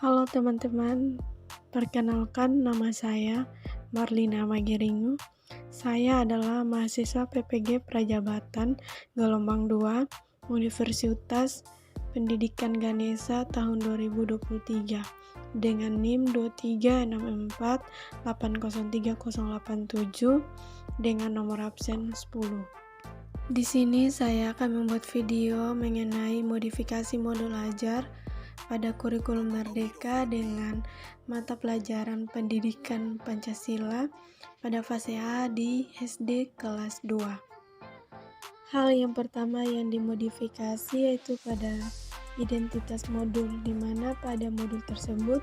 Halo teman-teman, perkenalkan nama saya Marlina Magiringu. Saya adalah mahasiswa PPG Prajabatan Gelombang 2 Universitas Pendidikan Ganesha tahun 2023 dengan NIM 23648038087 dengan nomor absen 10. Di sini saya akan membuat video mengenai modifikasi modul ajar pada kurikulum Merdeka dengan mata pelajaran pendidikan Pancasila pada fase A di SD kelas 2. Hal yang pertama yang dimodifikasi yaitu pada identitas modul, di mana pada modul tersebut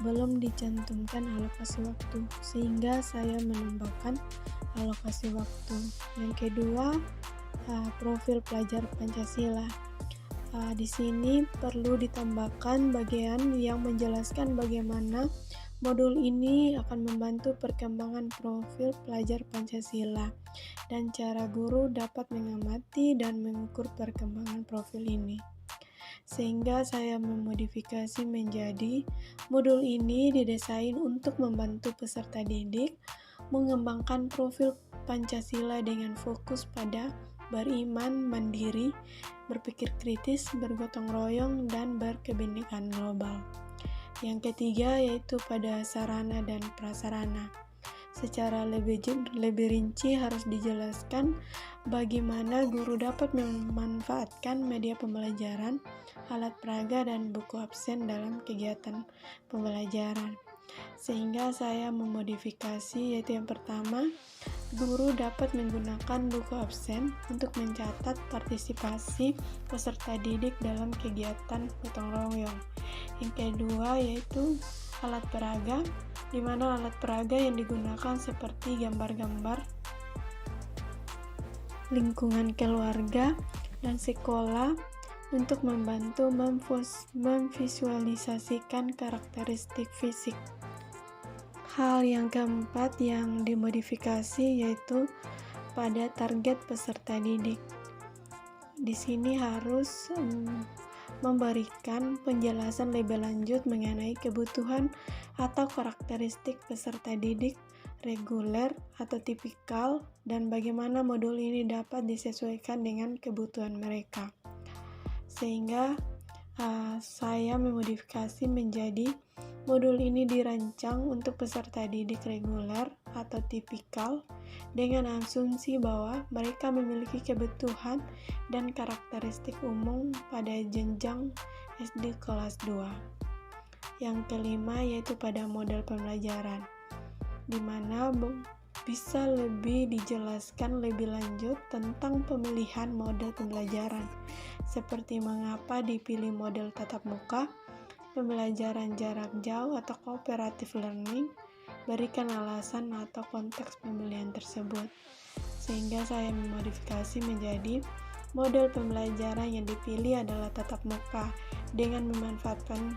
belum dicantumkan alokasi waktu, sehingga saya menambahkan alokasi waktu. Yang kedua, profil pelajar Pancasila. Di sini perlu ditambahkan bagian yang menjelaskan bagaimana modul ini akan membantu perkembangan profil pelajar Pancasila dan cara guru dapat mengamati dan mengukur perkembangan profil ini. Sehingga saya memodifikasi menjadi modul ini didesain untuk membantu peserta didik mengembangkan profil Pancasila dengan fokus pada beriman, mandiri, berpikir kritis, bergotong royong, dan berkebinekaan global. Yang ketiga yaitu pada sarana dan prasarana. Secara lebih rinci harus dijelaskan bagaimana guru dapat memanfaatkan media pembelajaran, alat peraga, dan buku absen dalam kegiatan pembelajaran. Sehingga saya memodifikasi, yaitu yang pertama, guru dapat menggunakan buku absen untuk mencatat partisipasi peserta didik dalam kegiatan gotong royong. Yang kedua yaitu alat peraga, di mana alat peraga yang digunakan seperti gambar-gambar lingkungan keluarga dan sekolah untuk membantu memvisualisasikan karakteristik fisik. Hal yang keempat yang dimodifikasi yaitu pada target peserta didik. Di sini harus memberikan penjelasan lebih lanjut mengenai kebutuhan atau karakteristik peserta didik reguler atau tipikal dan bagaimana modul ini dapat disesuaikan dengan kebutuhan mereka. Sehingga saya memodifikasi menjadi modul ini dirancang untuk peserta didik reguler atau tipikal dengan asumsi bahwa mereka memiliki kebutuhan dan karakteristik umum pada jenjang SD kelas 2. Yang kelima yaitu pada model pembelajaran, di mana bisa lebih dijelaskan lebih lanjut tentang pemilihan model pembelajaran, seperti mengapa dipilih model tatap muka, pembelajaran jarak jauh atau cooperative learning, berikan alasan atau konteks pemilihan tersebut. Sehingga saya memodifikasi menjadi model pembelajaran yang dipilih adalah tatap muka dengan memanfaatkan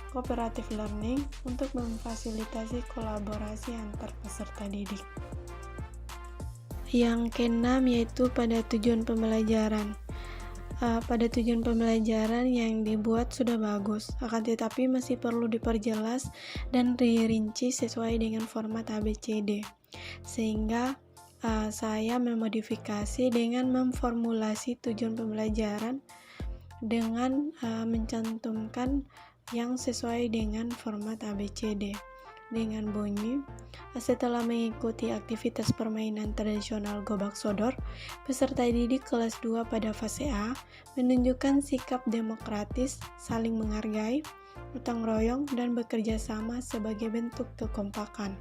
cooperative learning untuk memfasilitasi kolaborasi antar peserta didik. Yang keenam yaitu pada tujuan pembelajaran. Pada tujuan pembelajaran yang dibuat sudah bagus, akan tetapi masih perlu diperjelas dan dirinci sesuai dengan format ABCD. Sehingga saya memodifikasi dengan memformulasi tujuan pembelajaran dengan mencantumkan yang sesuai dengan format ABCD. Dengan bunyi, setelah mengikuti aktivitas permainan tradisional Gobak Sodor, peserta didik kelas 2 pada fase A menunjukkan sikap demokratis, saling menghargai, gotong royong, dan bekerja sama sebagai bentuk kekompakan.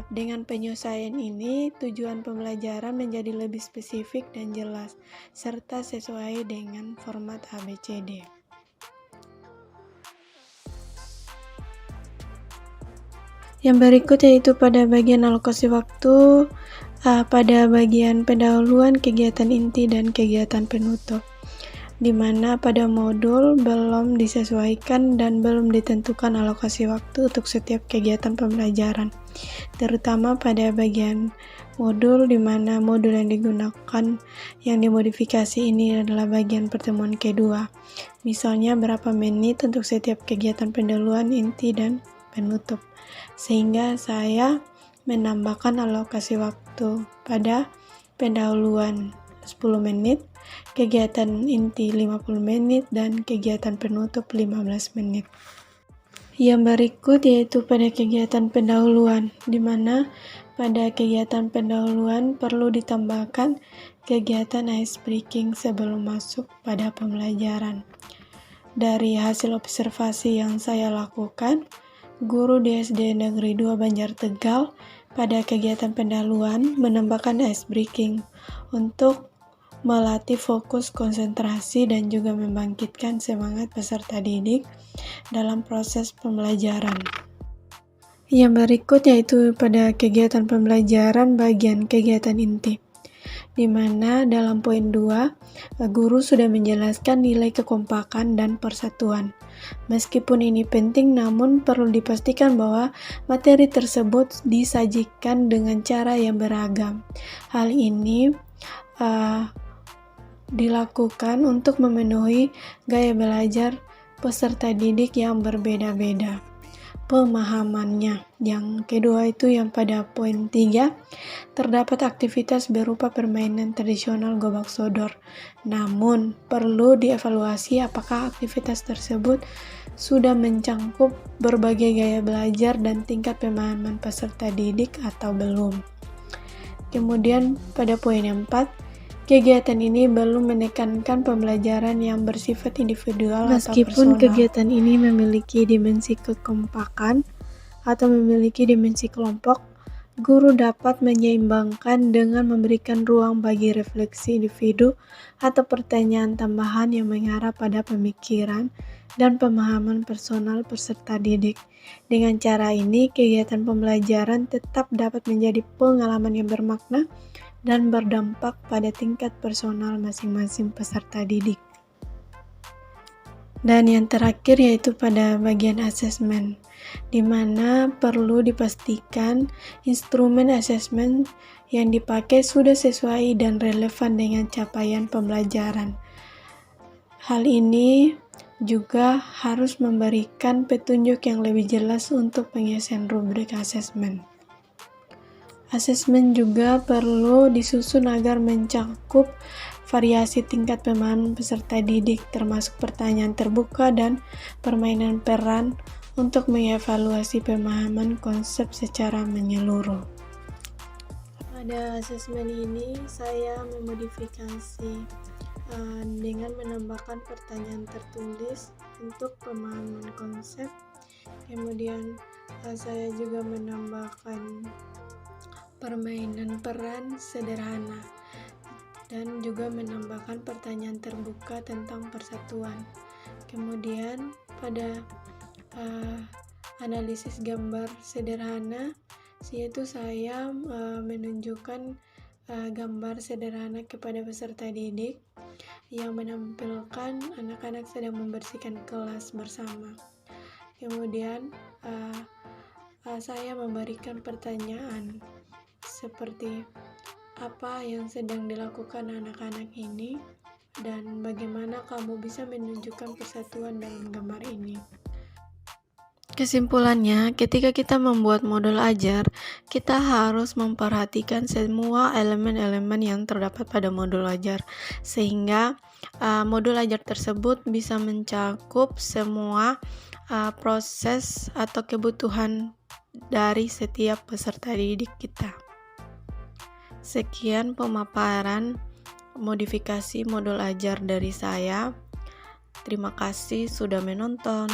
Dengan penyesuaian ini, tujuan pembelajaran menjadi lebih spesifik dan jelas, serta sesuai dengan format ABCD. Yang berikut yaitu pada bagian alokasi waktu, pada bagian pendahuluan kegiatan inti dan kegiatan penutup. di mana pada modul belum disesuaikan dan belum ditentukan alokasi waktu untuk setiap kegiatan pembelajaran, terutama pada bagian modul di mana modul yang digunakan yang dimodifikasi ini adalah bagian pertemuan kedua. Misalnya berapa menit untuk setiap kegiatan pendahuluan, inti, dan penutup. Sehingga saya menambahkan alokasi waktu pada pendahuluan 10 menit, kegiatan inti 50 menit, dan kegiatan penutup 15 menit. Yang berikut yaitu pada kegiatan pendahuluan, di mana pada kegiatan pendahuluan perlu ditambahkan kegiatan ice breaking sebelum masuk pada pembelajaran. Dari hasil observasi yang saya lakukan, guru di SD Negeri 2 Banjar Tegal pada kegiatan pendahuluan menambahkan ice breaking untuk melatih fokus, konsentrasi, dan juga membangkitkan semangat peserta didik dalam proses pembelajaran. Yang berikut yaitu pada kegiatan pembelajaran bagian kegiatan inti, di mana dalam poin 2, guru sudah menjelaskan nilai kekompakan dan persatuan. Meskipun ini penting, namun perlu dipastikan bahwa materi tersebut disajikan dengan cara yang beragam. Hal ini dilakukan untuk memenuhi gaya belajar peserta didik yang berbeda-beda pemahamannya. Yang kedua itu yang pada poin 3, terdapat aktivitas berupa permainan tradisional gobak sodor. Namun, perlu dievaluasi apakah aktivitas tersebut sudah mencangkup berbagai gaya belajar dan tingkat pemahaman peserta didik atau belum. Kemudian pada poin 4, kegiatan ini belum menekankan pembelajaran yang bersifat individual atau personal. Meskipun kegiatan ini memiliki dimensi kekompakan atau memiliki dimensi kelompok, guru dapat menyeimbangkan dengan memberikan ruang bagi refleksi individu atau pertanyaan tambahan yang mengarah pada pemikiran dan pemahaman personal peserta didik. Dengan cara ini, kegiatan pembelajaran tetap dapat menjadi pengalaman yang bermakna dan berdampak pada tingkat personal masing-masing peserta didik. Dan yang terakhir yaitu pada bagian asesmen, di mana perlu dipastikan instrumen asesmen yang dipakai sudah sesuai dan relevan dengan capaian pembelajaran. Hal ini juga harus memberikan petunjuk yang lebih jelas untuk pengisian rubrik asesmen. Asesmen juga perlu disusun agar mencakup variasi tingkat pemahaman peserta didik, termasuk pertanyaan terbuka dan permainan peran untuk mengevaluasi pemahaman konsep secara menyeluruh. Pada asesmen ini, saya memodifikasi dengan menambahkan pertanyaan tertulis untuk pemahaman konsep. Kemudian saya juga menambahkan permainan peran sederhana dan juga menambahkan pertanyaan terbuka tentang persatuan. Kemudian pada analisis gambar sederhana, yaitu saya menunjukkan gambar sederhana kepada peserta didik yang menampilkan anak-anak sedang membersihkan kelas bersama. Kemudian saya memberikan pertanyaan seperti apa yang sedang dilakukan anak-anak ini dan bagaimana kamu bisa menunjukkan persatuan dalam gambar ini. Kesimpulannya, ketika kita membuat modul ajar, kita harus memperhatikan semua elemen-elemen yang terdapat pada modul ajar, sehingga modul ajar tersebut bisa mencakup semua proses atau kebutuhan dari setiap peserta didik kita. Sekian pemaparan modifikasi modul ajar dari saya. Terima kasih sudah menonton.